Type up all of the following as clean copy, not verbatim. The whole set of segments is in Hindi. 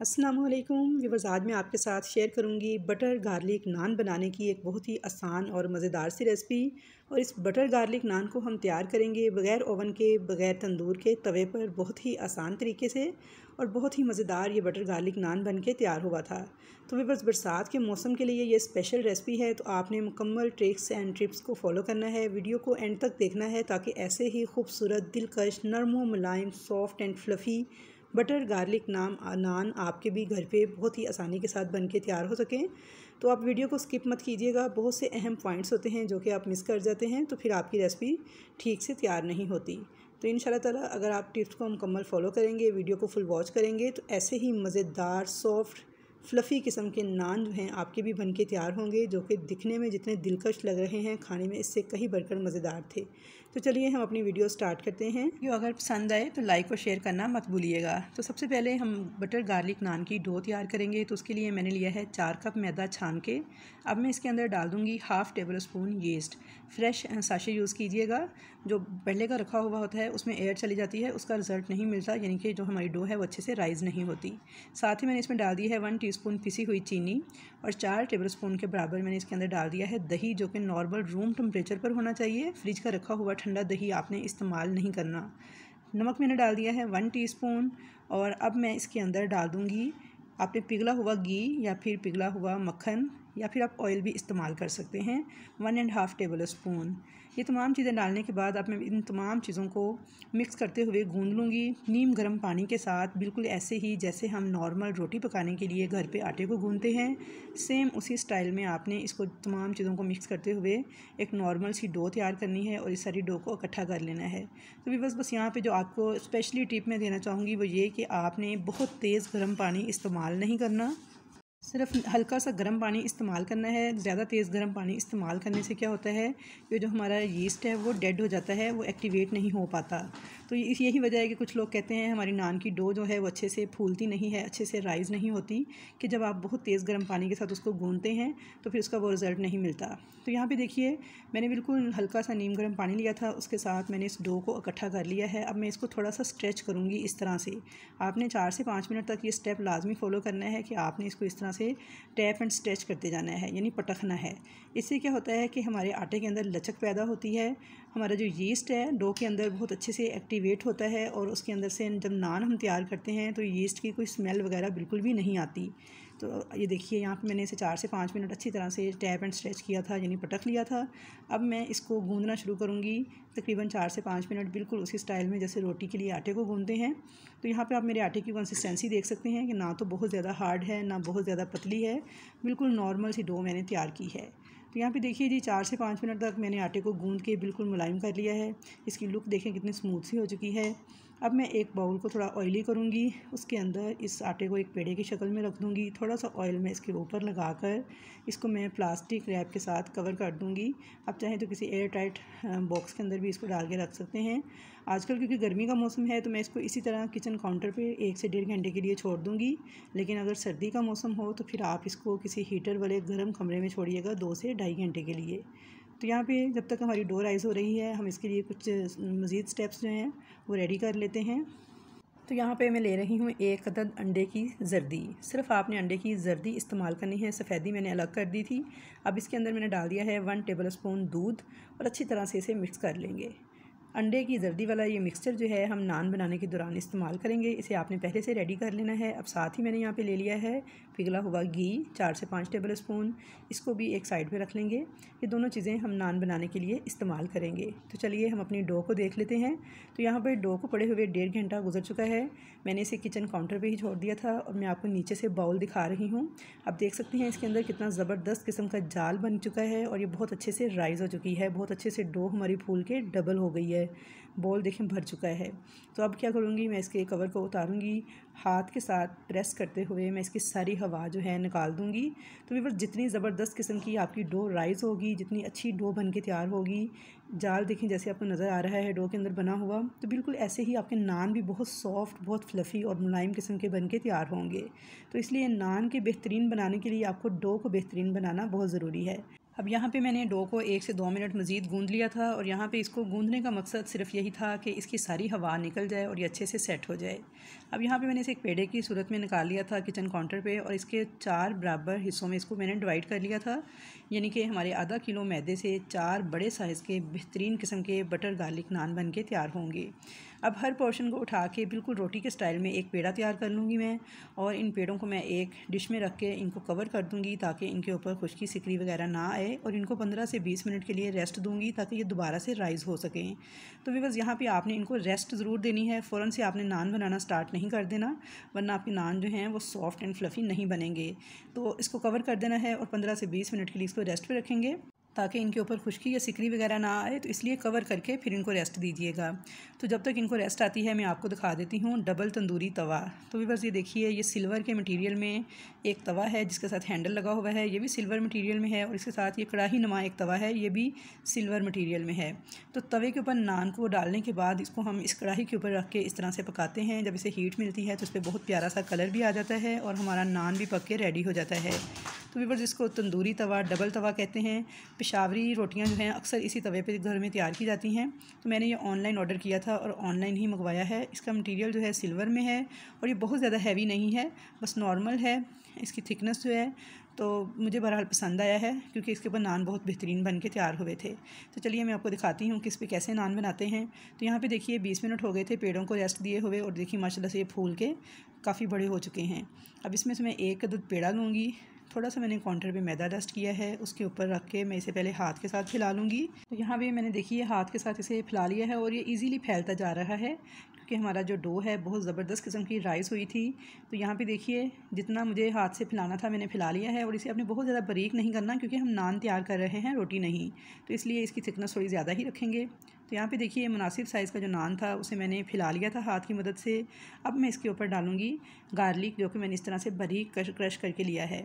अस्सलामुअलैकुम व्यूअर्स, आज मैं आपके साथ शेयर करूंगी बटर गार्लिक नान बनाने की एक बहुत ही आसान और मज़ेदार सी रेसिपी। और इस बटर गार्लिक नान को हम तैयार करेंगे बग़ैर ओवन के, बग़ैर तंदूर के, तवे पर बहुत ही आसान तरीके से। और बहुत ही मज़ेदार ये बटर गार्लिक नान बन के तैयार हुआ था। तो व्यूअर्स, बरसात के मौसम के लिए ये स्पेशल रेसिपी है, तो आपने मुकम्मल ट्रिक्स एंड टिप्स को फॉलो करना है। वीडियो को एंड तक देखना है ताकि ऐसे ही खूबसूरत, दिलकश, नरम व मुलायम, soft and fluffy butter garlic naan आपके भी घर पे बहुत ही आसानी के साथ बन के तैयार हो सकें। तो आप वीडियो को स्किप मत कीजिएगा, बहुत से अहम पॉइंट्स होते हैं जो कि आप मिस कर जाते हैं, तो फिर आपकी रेसिपी ठीक से तैयार नहीं होती। तो इंशाल्लाह ताला अगर आप टिप्स को मुकम्मल फॉलो करेंगे, वीडियो को फुल वॉच करेंगे, तो ऐसे ही मज़ेदार, सॉफ्ट, फ्लफ़ी किस्म के नान जो हैं आपके भी बन के तैयार होंगे, जो कि दिखने में जितने दिलकश लग रहे हैं, खाने में इससे कहीं बढ़कर मज़ेदार थे। तो चलिए हम अपनी वीडियो स्टार्ट करते हैं। वीडियो अगर पसंद आए तो लाइक और शेयर करना मत भूलिएगा। तो सबसे पहले हम बटर गार्लिक नान की डो तैयार करेंगे। तो उसके लिए मैंने लिया है 4 कप मैदा छान के। अब मैं इसके अंदर डाल दूँगी half table spoon yeast. Fresh sachet use कीजिएगा, जो पहले का रखा हुआ होता है उसमें एयर चली जाती है, उसका रिज़ल्ट नहीं मिलता, यानी कि जो हमारी डो है वो अच्छे से राइज़ नहीं होती। साथ ही मैंने इसमें डाल दी है 1 टीस्पून पिसी हुई चीनी और 4 टेबल स्पून के बराबर मैंने इसके अंदर डाल दिया है दही, जो कि नॉर्मल रूम टेम्परेचर पर होना चाहिए। फ्रिज का रखा हुआ ठंडा दही आपने इस्तेमाल नहीं करना। नमक मैंने डाल दिया है 1 टीस्पून। और अब मैं इसके अंदर डाल दूँगी, आपने पिघला हुआ घी या फिर पिघला हुआ मक्खन या फिर आप ऑयल भी इस्तेमाल कर सकते हैं, 1.5 टेबल स्पून। ये तमाम चीज़ें डालने के बाद अब मैं इन तमाम चीज़ों को मिक्स करते हुए गूंद लूँगी नीम गर्म पानी के साथ, बिल्कुल ऐसे ही जैसे हम नॉर्मल रोटी पकाने के लिए घर पे आटे को गूंदते हैं। सेम उसी स्टाइल में आपने इसको तमाम चीज़ों को मिक्स करते हुए एक नॉर्मल सी डो तैयार करनी है और इस सारी डो को इकट्ठा कर लेना है। तो बस यहाँ पे जो आपको स्पेशली टिप मैं देना चाहूँगी वो ये कि आपने बहुत तेज़ गर्म पानी इस्तेमाल नहीं करना, सिर्फ हल्का सा गर्म पानी इस्तेमाल करना है। ज़्यादा तेज़ गर्म पानी इस्तेमाल करने से क्या होता है, ये जो हमारा यीस्ट है वो डेड हो जाता है, वो एक्टिवेट नहीं हो पाता। तो यही वजह है कि कुछ लोग कहते हैं हमारी नान की डो जो है वो अच्छे से फूलती नहीं है, अच्छे से राइज़ नहीं होती, कि जब आप बहुत तेज़ गर्म पानी के साथ उसको गूंदते हैं तो फिर उसका वो रिज़ल्ट नहीं मिलता। तो यहाँ पर देखिए, मैंने बिल्कुल हल्का सा नीम गर्म पानी लिया था, उसके साथ मैंने इस डो को इकट्ठा कर लिया है। अब मैं इसको थोड़ा सा स्ट्रेच करूँगी इस तरह से। आपने 4 से 5 मिनट तक ये स्टेप लाजमी फ़ॉलो करना है कि आपने इसको इस तरह से टैप एंड स्ट्रेच करते जाना है, यानी पटकना है। इससे क्या होता है कि हमारे आटे के अंदर लचक पैदा होती है, हमारा जो यीस्ट है डो के अंदर बहुत अच्छे से एक्टिवेट होता है और उसके अंदर से जब नान हम तैयार करते हैं तो यीस्ट की कोई स्मेल वगैरह बिल्कुल भी नहीं आती। तो ये देखिए, यहाँ पे मैंने इसे 4 से 5 मिनट अच्छी तरह से टैप एंड स्ट्रेच किया था, यानी पटक लिया था। अब मैं इसको गूंदना शुरू करूँगी तकरीबन 4 से 5 मिनट, बिल्कुल उसी स्टाइल में जैसे रोटी के लिए आटे को गूंदते हैं। तो यहाँ पे आप मेरे आटे की कंसिस्टेंसी देख सकते हैं कि ना तो बहुत ज़्यादा हार्ड है ना बहुत ज़्यादा पतली है, बिल्कुल नॉर्मल सी डो मैंने तैयार की है। तो यहाँ पे देखिए जी, 4 से 5 मिनट तक मैंने आटे को गूंद के बिल्कुल मुलायम कर लिया है। इसकी लुक देखें कितनी स्मूथ सी हो चुकी है। अब मैं एक बाउल को थोड़ा ऑयली करूँगी, उसके अंदर इस आटे को एक पेड़े की शक्ल में रख दूँगी। थोड़ा सा ऑयल मैं इसके ऊपर लगाकर इसको मैं प्लास्टिक रैप के साथ कवर कर दूँगी। आप चाहें तो किसी एयर टाइट बॉक्स के अंदर भी इसको डाल के रख सकते हैं। आजकल क्योंकि गर्मी का मौसम है तो मैं इसको इसी तरह किचन काउंटर पे 1 से 1.5 घंटे के लिए छोड़ दूँगी। लेकिन अगर सर्दी का मौसम हो तो फिर आप इसको किसी हीटर वाले गर्म कमरे में छोड़िएगा 2 से ढाई घंटे के लिए। तो यहाँ पे जब तक हमारी डो राइज़ हो रही है, हम इसके लिए कुछ मज़ीद स्टेप्स जो हैं वो रेडी कर लेते हैं। तो यहाँ पे मैं ले रही हूँ 1 अदद अंडे की जर्दी। सिर्फ आपने अंडे की जर्दी इस्तेमाल करनी है, सफ़ेदी मैंने अलग कर दी थी। अब इसके अंदर मैंने डाल दिया है 1 टेबल स्पून दूध और अच्छी तरह से इसे मिक्स कर लेंगे। अंडे की जर्दी वाला ये मिक्सचर जो है हम नान बनाने के दौरान इस्तेमाल करेंगे, इसे आपने पहले से रेडी कर लेना है। अब साथ ही मैंने यहाँ पे ले लिया है पिघला हुआ घी 4 से 5 टेबल स्पून, इसको भी एक साइड पे रख लेंगे। ये दोनों चीज़ें हम नान बनाने के लिए इस्तेमाल करेंगे। तो चलिए हम अपनी डो को देख लेते हैं। तो यहाँ पर डो को पड़े हुए 1.5 घंटा गुजर चुका है। मैंने इसे किचन काउंटर पर ही छोड़ दिया था और मैं आपको नीचे से बाउल दिखा रही हूँ। आप देख सकते हैं इसके अंदर कितना ज़बरदस्त किस्म का जाल बन चुका है और ये बहुत अच्छे से राइज़ हो चुकी है, बहुत अच्छे से डो हमारी फूल के डबल हो गई है। बॉल देखें भर चुका है। तो अब क्या करूँगी, मैं इसके कवर को उतारूँगी, हाथ के साथ प्रेस करते हुए मैं इसकी सारी हवा जो है निकाल दूँगी। तो व्यूअर्स, जितनी ज़बरदस्त किस्म की आपकी डो राइज़ होगी, जितनी अच्छी डो बन के तैयार होगी, जाल देखें जैसे आपको नज़र आ रहा है डो के अंदर बना हुआ, तो बिल्कुल ऐसे ही आपके नान भी बहुत सॉफ्ट, बहुत फ्लफ़ी और मुलायम किस्म के बन के तैयार होंगे। तो इसलिए नान के बेहतरीन बनाने के लिए आपको डो को बेहतरीन बनाना बहुत ज़रूरी है। अब यहाँ पे मैंने डो को 1 से 2 मिनट मज़ीद गूंद लिया था और यहाँ पे इसको गूंदने का मकसद सिर्फ यही था कि इसकी सारी हवा निकल जाए और ये अच्छे से सेट हो जाए। अब यहाँ पे मैंने इसे एक पेड़े की सूरत में निकाल लिया था किचन काउंटर पे और इसके 4 बराबर हिस्सों में इसको मैंने डिवाइड कर लिया था, यानी कि हमारे आधा किलो मैदे से 4 बड़े साइज़ के बेहतरीन किस्म के बटर गार्लिक नान बन के तैयार होंगे। अब हर पोर्शन को उठा के बिल्कुल रोटी के स्टाइल में एक पेड़ा तैयार कर लूँगी मैं, और इन पेड़ों को मैं एक डिश में रख के इनको कवर कर दूँगी ताकि इनके ऊपर खुश्की सिकरी वगैरह ना आए, और इनको 15 से 20 मिनट के लिए रेस्ट दूँगी ताकि ये दोबारा से राइज़ हो सकें। तो व्यूअर्स, यहाँ पे आपने इनको रेस्ट ज़रूर देनी है, फ़ौरन से आपने नान बनाना स्टार्ट नहीं कर देना, वरना आपके नान जो हैं वो सॉफ्ट एंड फ्लफ़ी नहीं बनेंगे। तो इसको कवर कर देना है और 15 से 20 मिनट के लिए इसको रेस्ट पे रखेंगे ताकि इनके ऊपर खुश्की या सिकरी वगैरह ना आए, तो इसलिए कवर करके फिर इनको रेस्ट दीजिएगा। तो जब तक इनको रेस्ट आती है मैं आपको दिखा देती हूँ डबल तंदूरी तवा। तो व्यूअर्स, ये देखिए, ये सिल्वर के मटेरियल में एक तवा है जिसके साथ हैंडल लगा हुआ है, ये भी सिल्वर मटेरियल में है, और इसके साथ ये कढ़ाई नुमा एक तवा है, ये भी सिल्वर मटेरियल में है। तो तवे के ऊपर नान को डालने के बाद इसको हम इस कढ़ाई के ऊपर रख के इस तरह से पकाते हैं। जब इसे हीट मिलती है तो इस पर बहुत प्यारा सा कलर भी आ जाता है और हमारा नान भी पक के रेडी हो जाता है। तो व्यूअर्स, इसको तंदूरी तवा, डबल तवा कहते हैं। पेशावरी रोटियां जो हैं अक्सर इसी तवे पे घर में तैयार की जाती हैं। तो मैंने ये ऑनलाइन ऑर्डर किया था और ऑनलाइन ही मंगवाया है। इसका मटेरियल जो है सिल्वर में है और ये बहुत ज़्यादा हैवी नहीं है, बस नॉर्मल है। इसकी थिकनेस जो है तो मुझे बहरहाल पसंद आया है क्योंकि इसके ऊपर नान बहुत बेहतरीन बन के तैयार हुए थे। तो चलिए मैं आपको दिखाती हूँ कि इस पर कैसे नान बनाते हैं। तो यहाँ पे देखिए 20 मिनट हो गए थे पेड़ों को रेस्ट दिए हुए, और देखिए माशाल्लाह से ये फूल के काफ़ी बड़े हो चुके हैं। अब इसमें से मैं एक अदद पेड़ा लूँगी। थोड़ा सा मैंने काउंटर पे मैदा डस्ट किया है, उसके ऊपर रख के मैं इसे पहले हाथ के साथ फैला लूँगी। तो यहाँ पे मैंने देखिए हाथ के साथ इसे फैला लिया है और ये इजीली फैलता जा रहा है क्योंकि हमारा जो डो है बहुत ज़बरदस्त किस्म की राइस हुई थी। तो यहाँ पे देखिए जितना मुझे हाथ से फैलाना था मैंने फैला लिया है, और इसे आपने बहुत ज़्यादा बारीक नहीं करना क्योंकि हम नान तैयार कर रहे हैं, रोटी नहीं, तो इसलिए इसकी थिकनेस थोड़ी ज़्यादा ही रखेंगे। तो यहाँ पे देखिए मुनासिब साइज़ का जो नान था उसे मैंने फैला लिया था हाथ की मदद से। अब मैं इसके ऊपर डालूँगी गार्लिक, जो कि मैंने इस तरह से बारीक क्रश करके लिया है।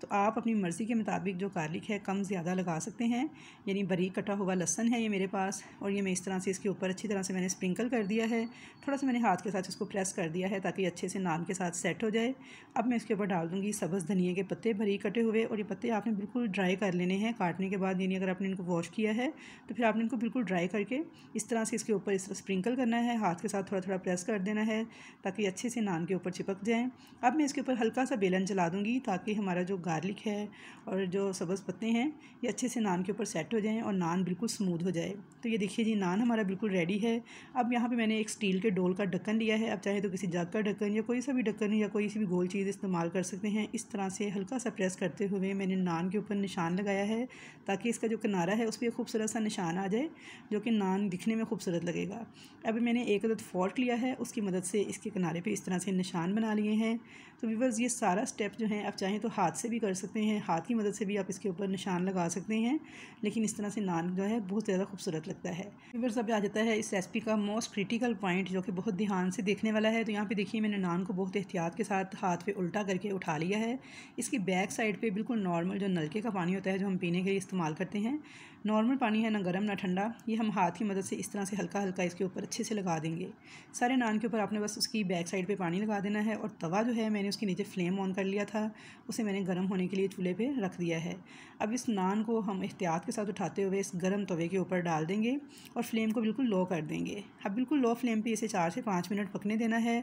तो आप अपनी मर्ज़ी के मुताबिक जो गार्लिक है कम ज़्यादा लगा सकते हैं, यानी बारीक कटा हुआ लहसुन है ये मेरे पास, और ये मैं इस तरह से इसके ऊपर अच्छी तरह से मैंने स्प्रिंकल कर दिया है। थोड़ा सा मैंने हाथ के साथ इसको प्रेस कर दिया है ताकि अच्छे से नान के साथ सेट हो जाए। अब मैं इसके ऊपर डाल दूँगी सब्ज़ धनिए के पत्ते बारीक कटे हुए, और ये पत्ते आपने बिल्कुल ड्राई कर लेने हैं काटने के बाद, यानी अगर आपने इनको वॉश किया है तो फिर आपने इनको बिल्कुल ड्राई करके इस तरह से इसके ऊपर इस तरह स्प्रिंकल करना है, हाथ के साथ थोड़ा थोड़ा प्रेस कर देना है ताकि अच्छे से नान के ऊपर चिपक जाएँ। अब मैं इसके ऊपर हल्का सा बेलन चला दूँगी ताकि हमारा जो गार्लिक है और जो सब्ज़ पत्ते हैं ये अच्छे से नान के ऊपर सेट हो जाएं और नान बिल्कुल स्मूथ हो जाए। तो ये देखिए जी, नान हमारा बिल्कुल रेडी है। अब यहाँ पे मैंने एक स्टील के डोल का ढक्कन लिया है, आप चाहे तो किसी जग का ढक्कन या कोई सा भी ढक्कन या कोई सी भी गोल चीज़ इस्तेमाल कर सकते हैं। इस तरह से हल्का सा प्रेस करते हुए मैंने नान के ऊपर निशान लगाया है ताकि इसका जो किनारा है उस पर खूबसूरत सा निशान आ जाए जो कि नान दिखने में खूबसूरत लगेगा। अब मैंने एक अदद फोर्क लिया है, उसकी मदद से इसके किनारे पे इस तरह से निशान बना लिए हैं। तो व्यूअर्स, ये सारा स्टेप जो है आप चाहें तो हाथ से भी कर सकते हैं, हाथ की मदद से भी आप इसके ऊपर निशान लगा सकते हैं, लेकिन इस तरह से नान जो है बहुत ज़्यादा खूबसूरत लगता है। व्यूअर्स, अब आ जाता है इस रेसिपी का मोस्ट क्रिटिकल पॉइंट जो कि बहुत ध्यान से देखने वाला है। तो यहाँ पे देखिए मैंने नान को बहुत एहतियात के साथ हाथ पे उल्टा करके उठा लिया है। इसकी बैक साइड पे बिल्कुल नॉर्मल जो नलके का पानी होता है जो हम पीने के लिए इस्तेमाल करते हैं, नॉर्मल पानी है, ना गर्म ना ठंडा, ये हम हाथ की मदद से इस तरह से हल्का हल्का इसके ऊपर अच्छे से लगा देंगे। सारे नान के ऊपर आपने बस उसकी बैक साइड पे पानी लगा देना है, और तवा जो है मैंने उसके नीचे फ्लेम ऑन कर लिया था, उसे मैंने गर्म होने के लिए चूल्हे पे रख दिया है। अब इस नान को हम एहतियात के साथ उठाते हुए इस गर्म तवे के ऊपर डाल देंगे और फ्लेम को बिल्कुल लो कर देंगे। अब बिल्कुल लो फ्लेम पे इसे 4 से 5 मिनट पकने देना है।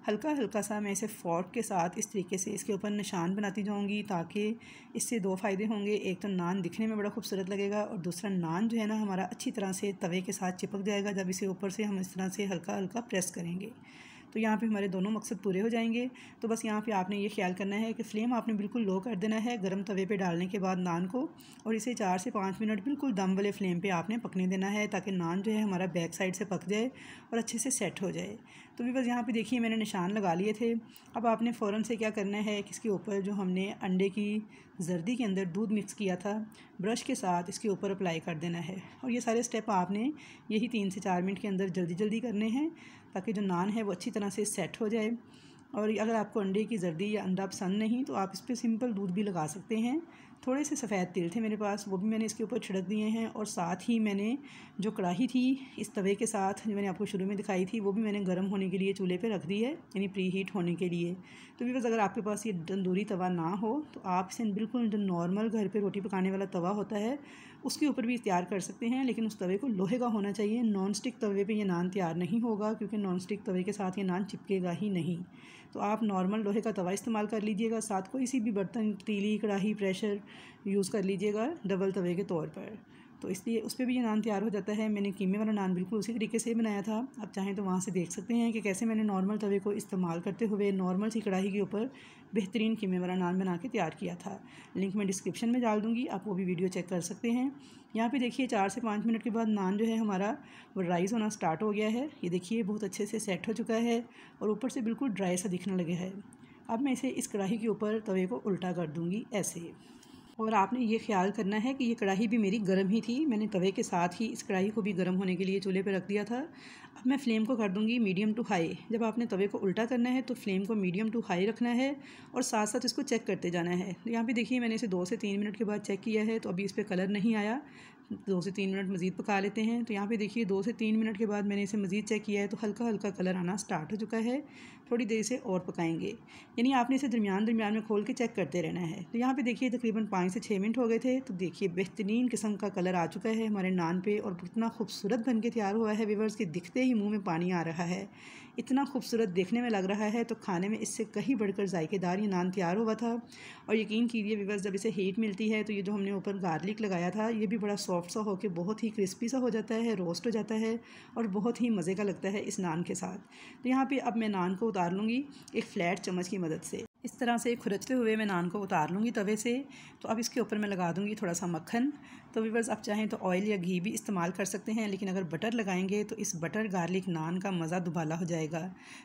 हल्का हल्का सा मैं इसे फोर्क के साथ इस तरीके से इसके ऊपर निशान बनाती जाऊँगी ताकि इससे 2 फ़ायदे होंगे। एक तो नान दिखने में बड़ा खूबसूरत लगेगा, और दूसरा नान जो है ना हमारा अच्छी तरह से तवे के साथ चिपक जाएगा जब इसे ऊपर से हम इस तरह से हल्का हल्का प्रेस करेंगे। तो यहाँ पे हमारे दोनों मकसद पूरे हो जाएंगे। तो बस यहाँ पे आपने ये ख्याल करना है कि फ्लेम आपने बिल्कुल लो कर देना है गर्म तवे पे डालने के बाद नान को, और इसे 4 से 5 मिनट बिल्कुल दम वाले फ्लेम पे आपने पकने देना है ताकि नान जो है हमारा बैक साइड से पक जाए और अच्छे से सेट हो जाए। तो भी बस यहाँ पे देखिए मैंने निशान लगा लिए थे। अब आपने फ़ौरन से क्या करना है कि इसके ऊपर जो हमने अंडे की जर्दी के अंदर दूध मिक्स किया था, ब्रश के साथ इसके ऊपर अप्लाई कर देना है। और ये सारे स्टेप आपने यही 3 से 4 मिनट के अंदर जल्दी जल्दी करने हैं ताकि जो नान है वो अच्छी तरह से सेट हो जाए। और अगर आपको अंडे की जर्दी या अंडा पसंद नहीं तो आप इस पर सिंपल दूध भी लगा सकते हैं थोड़े से सफ़ेद तिल थे मेरे पास, वो भी मैंने इसके ऊपर छिड़क दिए हैं। और साथ ही मैंने जो कढ़ाई थी इस तवे के साथ जो मैंने आपको शुरू में दिखाई थी, वो भी मैंने गर्म होने के लिए चूल्हे पे रख दी है, यानी प्री हीट होने के लिए। तो भी बस अगर आपके पास ये तंदूरी तवा ना हो तो आप इसे बिल्कुल जो नॉर्मल घर पे रोटी पकाने वाला तवा होता है उसके ऊपर भी तैयार कर सकते हैं, लेकिन उस तवे को लोहे का होना चाहिए। नॉन स्टिक तवे पे ये नान तैयार नहीं होगा, क्योंकि नॉन स्टिक तवे के साथ ये नान चिपकेगा ही नहीं। तो आप नॉर्मल लोहे का तवा इस्तेमाल कर लीजिएगा, साथ कोई सी भी बर्तन, तीली, कढ़ाई, प्रेशर यूज़ कर लीजिएगा डबल तवे के तौर पर। तो इसलिए उस पर भी ये नान तैयार हो जाता है। मैंने कीमे वाला नान बिल्कुल उसी तरीके से बनाया था। आप चाहें तो वहाँ से देख सकते हैं कि कैसे मैंने नॉर्मल तवे को इस्तेमाल करते हुए नॉर्मल सी कढ़ाई के ऊपर बेहतरीन कीमे वाला नान बना के तैयार किया था। लिंक मैं डिस्क्रिप्शन में डाल दूँगी, आप वो भी वीडियो चेक कर सकते हैं। यहाँ पे देखिए 4 से 5 मिनट के बाद नान जो है हमारा वो राइस होना स्टार्ट हो गया है। ये देखिए बहुत अच्छे से सेट हो चुका है और ऊपर से बिल्कुल ड्राई सा दिखने लगे है। अब मैं इसे इस कढ़ाई के ऊपर तवे को उल्टा कर दूँगी ऐसे। और आपने ये ख्याल करना है कि ये कढ़ाई भी मेरी गर्म ही थी, मैंने तवे के साथ ही इस कढ़ाई को भी गर्म होने के लिए चूल्हे पे रख दिया था। अब मैं फ्लेम को कर दूंगी मीडियम टू हाई। जब आपने तवे को उल्टा करना है तो फ्लेम को मीडियम टू हाई रखना है और साथ साथ इसको चेक करते जाना है। तो यहाँ पे देखिए मैंने इसे 2 से 3 मिनट के बाद चेक किया है, तो अभी इस पर कलर नहीं आया। 2 से 3 मिनट मज़ीद पका लेते हैं। तो यहाँ पे देखिए 2 से 3 मिनट के बाद मैंने इसे मज़ीद चेक किया है तो हल्का हल्का कलर आना स्टार्ट हो चुका है। थोड़ी देर से और पकाएंगे, यानी आपने इसे दरमियान दरमियान में खोल के चेक करते रहना है। तो यहाँ पे देखिए तकरीबन 5 से 6 मिनट हो गए थे। तो देखिए बेहतरीन किस्म का कलर आ चुका है हमारे नान पे और कितना खूबसूरत बन के तैयार हुआ है व्यूअर्स कि दिखते ही मुँह में पानी आ रहा है। इतना खूबसूरत देखने में लग रहा है, तो खाने में इससे कहीं बढ़कर जायकेदार ये नान तैयार हुआ था। और यकीन कीजिए व्यूअर्स जब इसे हीट मिलती है तो ये जो हमने ऊपर गार्लिक लगाया था ये भी बड़ा सॉफ्ट सा होकर बहुत ही क्रिस्पी सा हो जाता है, रोस्ट हो जाता है और बहुत ही मज़े का लगता है इस नान के साथ। तो यहाँ पे अब मैं नान को उतार लूँगी एक फ़्लैट चम्मच की मदद से। इस तरह से खुरचते हुए मैं नान को उतार लूँगी तवे से। तो अब इसके ऊपर मैं लगा दूँगी थोड़ा सा मक्खन। तो व्यूअर्स आप चाहें तो ऑयल या घी भी इस्तेमाल कर सकते हैं, लेकिन अगर बटर लगाएंगे तो इस बटर गार्लिक नान का मज़ा दुबाला हो जाएगा।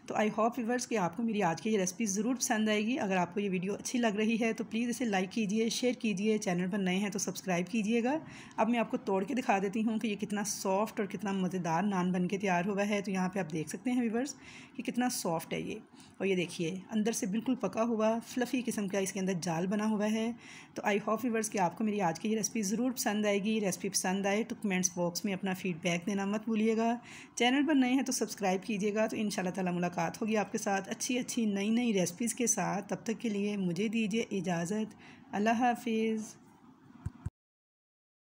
तो आई होप व्यूअर्स कि आपको मेरी आज की ये रेसिपी ज़रूर पसंद आएगी। अगर आपको ये वीडियो अच्छी लग रही है तो प्लीज़ इसे लाइक कीजिए, शेयर कीजिए, चैनल पर नए हैं तो सब्सक्राइब कीजिएगा। अब मैं आपको तोड़ के दिखा देती हूँ कि ये कितना सॉफ्ट और कितना मज़ेदार नान बन के तैयार हुआ है। तो यहाँ पर आप देख सकते हैं व्यूअर्स कि कितना सॉफ्ट है ये, और ये देखिए अंदर से बिल्कुल पका हुआ फ्लफ़ी किस्म का इसके अंदर जाल बना हुआ है। तो आई होप व्यूअर्स कि आपको मेरी आज की ये रेसिपी ज़रूर पसंद आएगी। रेसिपी पसंद आए तो कमेंट्स बॉक्स में अपना फ़ीडबैक देना मत भूलिएगा। चैनल पर नए हैं तो सब्सक्राइब कीजिएगा। तो इंशाल्लाह ताला मुलाकात होगी आपके साथ अच्छी अच्छी नई नई रेसिपीज़ के साथ। तब तक के लिए मुझे दीजिए इजाज़त। अल्लाह हाफिज़।